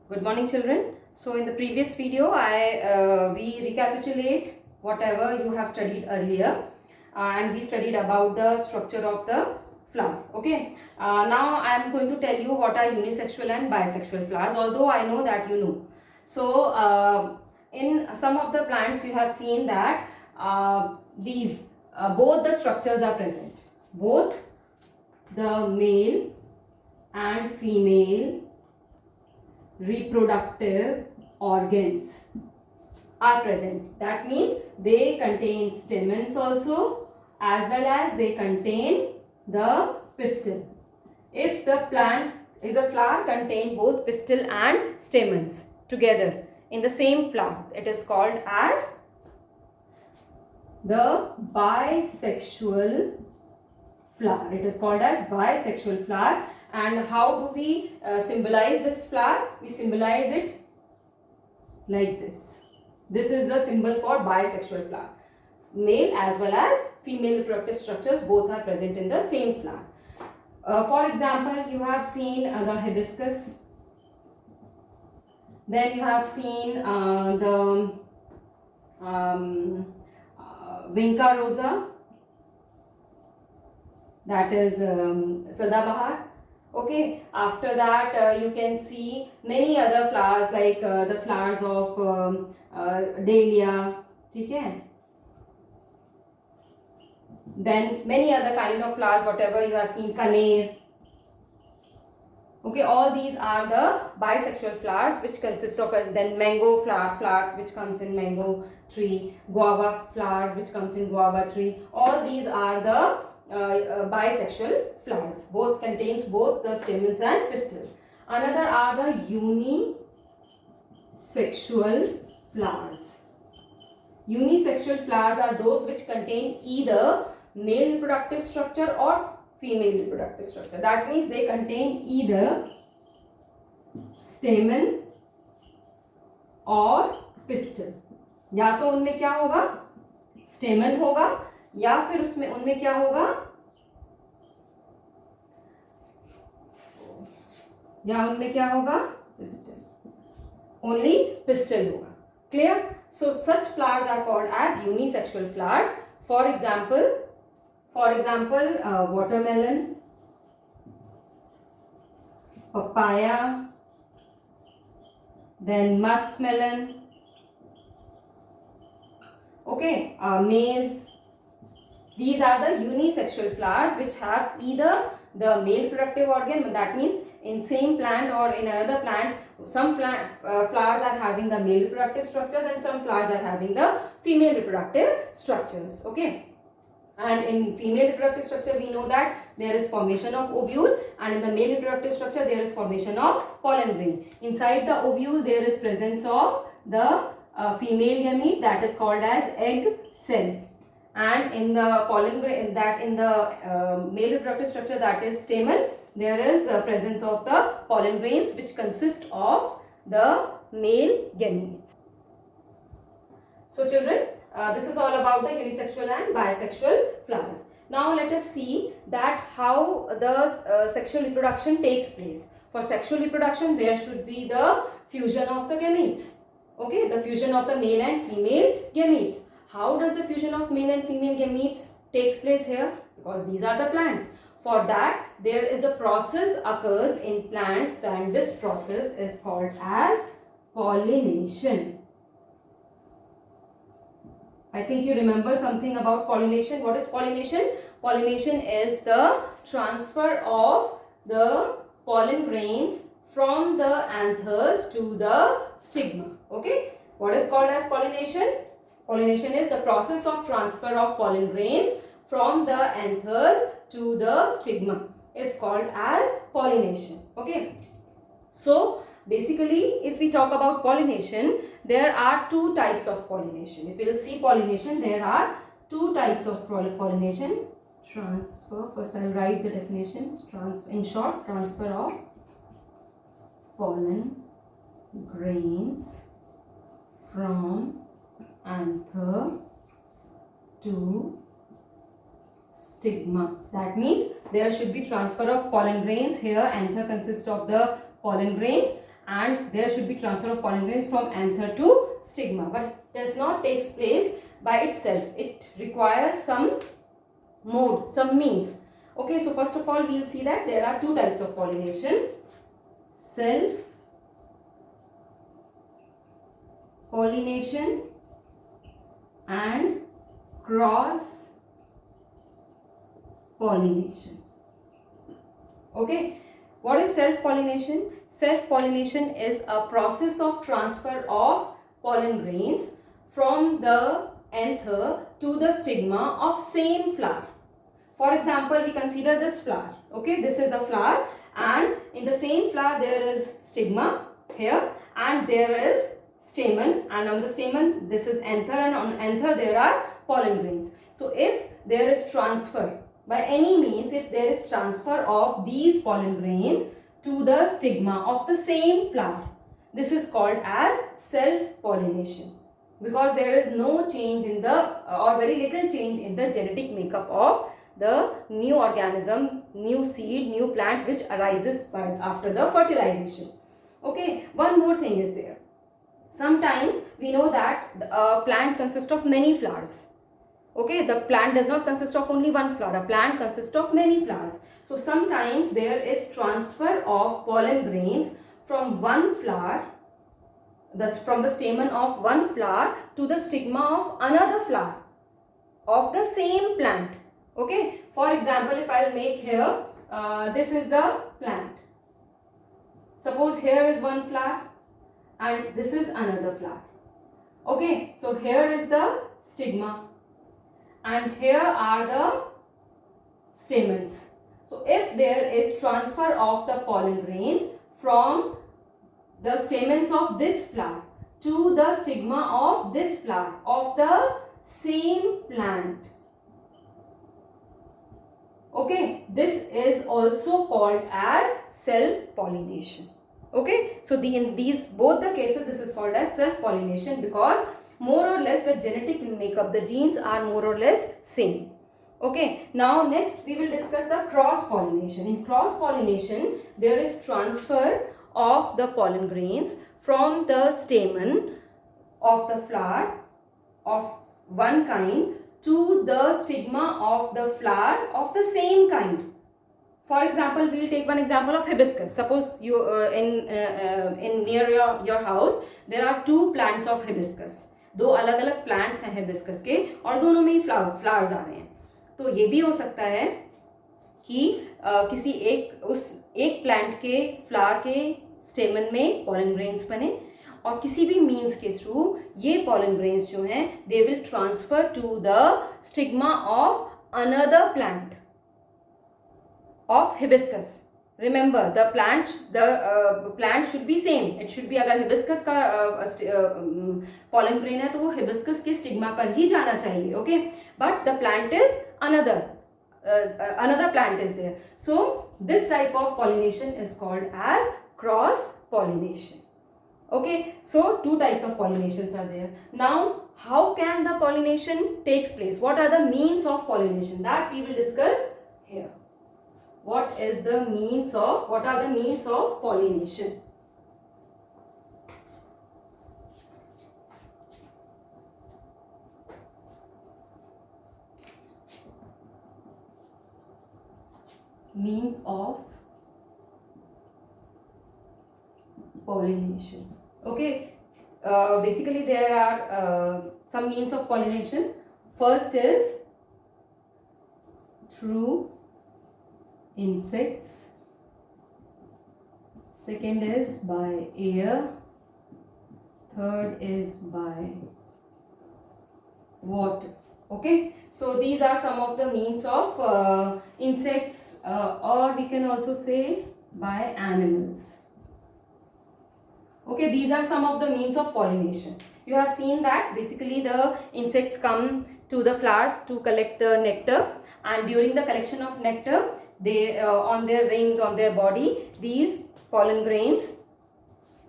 Good morning, children. So in the previous video, we recapitulate whatever you have studied earlier, and we studied about the structure of the flower. Okay. Now I am going to tell you what are unisexual and bisexual flowers. Although I know that you know. So in some of the plants, you have seen that these both the structures are present. Both the male and female reproductive organs are present. That means they contain stamens also, as well as they contain the pistil. If the flower contain both pistil and stamens together in the same flower, it is called as the bisexual flower. It is called as bisexual flower. And how do we symbolize this flower? We symbolize it like this. This is the symbol for bisexual flower. Male as well as female reproductive structures both are present in the same flower. For example, you have seen the hibiscus. Then you have seen the Vinca rosa. That is Sadabahar. Okay, after that you can see many other flowers like the flowers of dahlia. Okay. Then many other kind of flowers, whatever you have seen, kaner. Okay, all these are the bisexual flowers which consist of then mango flower which comes in mango tree, guava flower which comes in guava tree. All these are the bisexual flowers. Both contains both the stamens and pistil. Another are the unisexual flowers. Unisexual flowers are those which contain either male reproductive structure or female reproductive structure. That means they contain either stamen or pistil. या तो उनमें क्या होगा, स्टेमन होगा, या फिर उसमें उनमें क्या होगा, या उनमें क्या होगा, pistil. Only pistil होगा. Clear? So such flowers are called as unisexual flowers. For example, watermelon, papaya, then muskmelon. Okay, maize. These are the unisexual flowers which have either the male reproductive organ, that means in same plant or in another plant, some flowers are having the male reproductive structures and some flowers are having the female reproductive structures. Okay. And in female reproductive structure, we know that there is formation of ovule, and in the male reproductive structure, there is formation of pollen grain. Inside the ovule, there is presence of the female gamete, that is called as egg cell. And in the pollen grain, in the male reproductive structure, that is stamen, there is presence of the pollen grains which consist of the male gametes. So children, this is all about the unisexual and bisexual flowers. Now let us see that how the sexual reproduction takes place. For sexual reproduction, there should be the fusion of the gametes. Okay, the fusion of the male and female gametes. How does the fusion of male and female gametes takes place here? Because these are the plants. For that, there is a process occurs in plants, and this process is called as pollination. I think you remember something about pollination. What is pollination? Pollination is the transfer of the pollen grains from the anthers to the stigma. Okay. What is called as pollination? Pollination is the process of transfer of pollen grains from the anthers to the stigma is called as pollination. Okay. So basically, if we talk about pollination, there are two types of pollination. If we will see pollination, there are two types of pollination. Transfer, first I will write the definitions. In short, transfer of pollen grains from anther to stigma. That means there should be transfer of pollen grains. Here anther consists of the pollen grains, and there should be transfer of pollen grains from anther to stigma, but does not takes place by itself. It requires some mode, some means. Okay, so first of all we will see that there are two types of pollination: self pollination and cross pollination. Okay, what is self pollination? Self pollination is a process of transfer of pollen grains from the anther to the stigma of same flower. For example, we consider this flower. Okay, this is a flower, and in the same flower there is stigma here, and there is stamen, and on the stamen this is anther, and on anther there are pollen grains. So if there is transfer by any means, if there is transfer of these pollen grains to the stigma of the same flower, this is called as self-pollination, because there is no change in the or very little change in the genetic makeup of the new organism, new seed, new plant which arises after the fertilization. Okay, one more thing is there. Sometimes we know that a plant consists of many flowers. Okay, the plant does not consist of only one flower. A plant consists of many flowers. So sometimes there is transfer of pollen grains from one flower, from the stamen of one flower to the stigma of another flower of the same plant. Okay, for example, if I will make here, this is the plant. Suppose here is one flower and this is another flower. Okay, so here is the stigma and here are the stamens. So if there is transfer of the pollen grains from the stamens of this flower to the stigma of this flower of the same plant, okay, this is also called as self-pollination. Okay, so in these both the cases this is called as self-pollination, because more or less the genetic makeup, the genes are more or less same. Okay, now next we will discuss the cross-pollination. In cross-pollination there is transfer of the pollen grains from the stamen of the flower of one kind to the stigma of the flower of the same kind. For example, we will take one example of hibiscus. Suppose you in near your house there are two plants of hibiscus. दो अलग अलग plants हैं hibiscus के और दोनों में ही flowers आ रहे हैं. तो ये भी हो सकता है कि किसी एक प्लांट के फ्लावर के स्टेमन में पॉलन ग्रेन्स बने और किसी भी मीन्स के थ्रू ये पॉलन ग्रेन्स जो हैं they will transfer to the stigma of another plant of hibiscus. Remember, the plant should be same. It should be, अगर hibiscus का pollen grain है तो वो hibiscus के stigma पर ही जाना चाहिए. Okay, but the plant is another plant is there. So this type of pollination is called as cross pollination. Okay, so two types of pollinations are there. Now, how can the pollination takes place? What are the means of pollination? That we will discuss here. What are the means of pollination? Means of pollination. Okay, basically there are some means of pollination. First is through insects, second is by air, third is by water. Okay, so these are some of the means of insects, or we can also say by animals. Okay, these are some of the means of pollination. You have seen that basically the insects come to the flowers to collect the nectar, and during the collection of nectar they on their wings, on their body, these pollen grains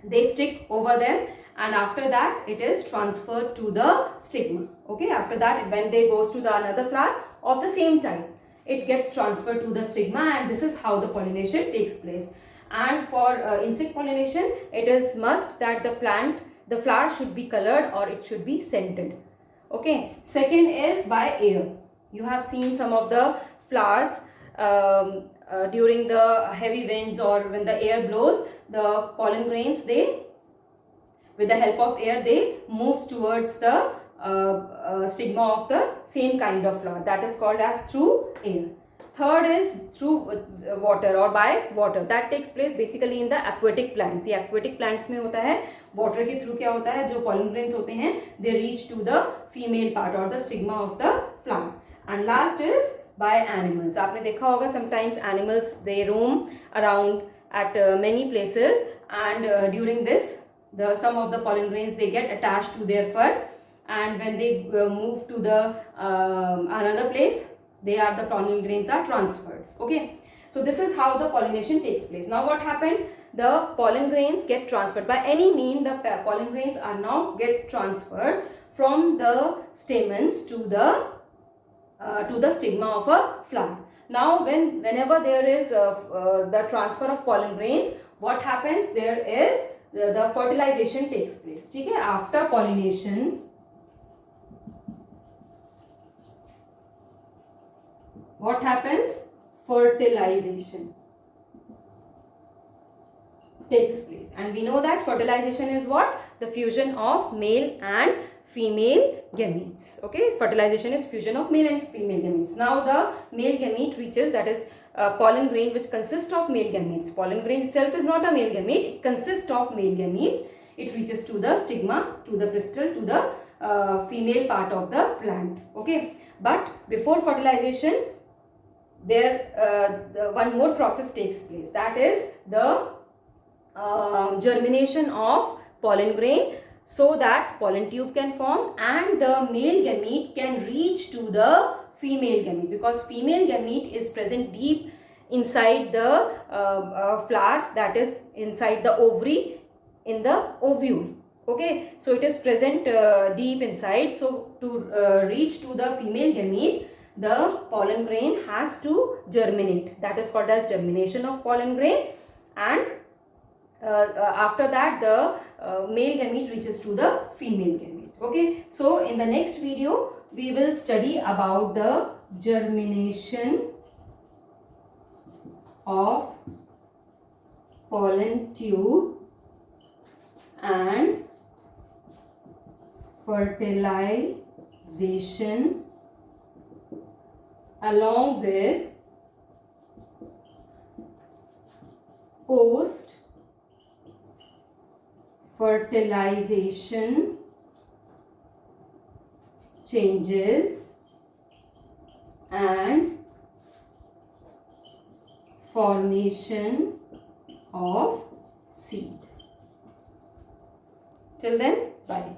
they stick over them, and after that it is transferred to the stigma. Okay, after that when they goes to the another flower of the same type, it gets transferred to the stigma, and this is how the pollination takes place. And for insect pollination, it is must that the flower should be colored or it should be scented. Okay. Second is by air. You have seen some of the flowers during the heavy winds or when the air blows, the pollen grains, they, with the help of air, they moves towards the stigma of the same kind of flower. That is called as through air. Third is through water or by water. That takes place basically in the aquatic plants. ये aquatic plants में होता है, water के through क्या होता है, जो pollen grains होते हैं, they reach to the female part or the stigma of the flower. And last is by animals. आपने देखा होगा sometimes animals, they roam around at many places, and during this some of the pollen grains, they get attached to their fur, and when they move to the another place, the pollen grains are transferred. Okay, so this is how the pollination takes place. Now what happened, the pollen grains get transferred by any means. The pollen grains are now get transferred from the stamens to the stigma of a flower. Now whenever there is the transfer of pollen grains, what happens, there is the fertilization takes place. ठीक है, after pollination, what happens, fertilization takes place, and we know that fertilization is what, the fusion of male and female gametes. Okay, fertilization is fusion of male and female gametes. Now the male gamete reaches, that is pollen grain which consists of male gametes. Pollen grain itself is not a male gamete, it consists of male gametes. It reaches to the stigma, to the pistil, to the female part of the plant. Okay, but before fertilization, there one more process takes place, that is the germination of pollen grain, so that pollen tube can form and the male gamete can reach to the female gamete, because female gamete is present deep inside the flower, that is inside the ovary, in the ovule. Okay, so it is present deep inside. So to reach to the female gamete, the pollen grain has to germinate. That is called as germination of pollen grain, and after that the male gamete reaches to the female gamete. Okay, so in the next video we will study about the germination of pollen tube and fertilization, along with post fertilization changes and formation of seed. Till then, bye.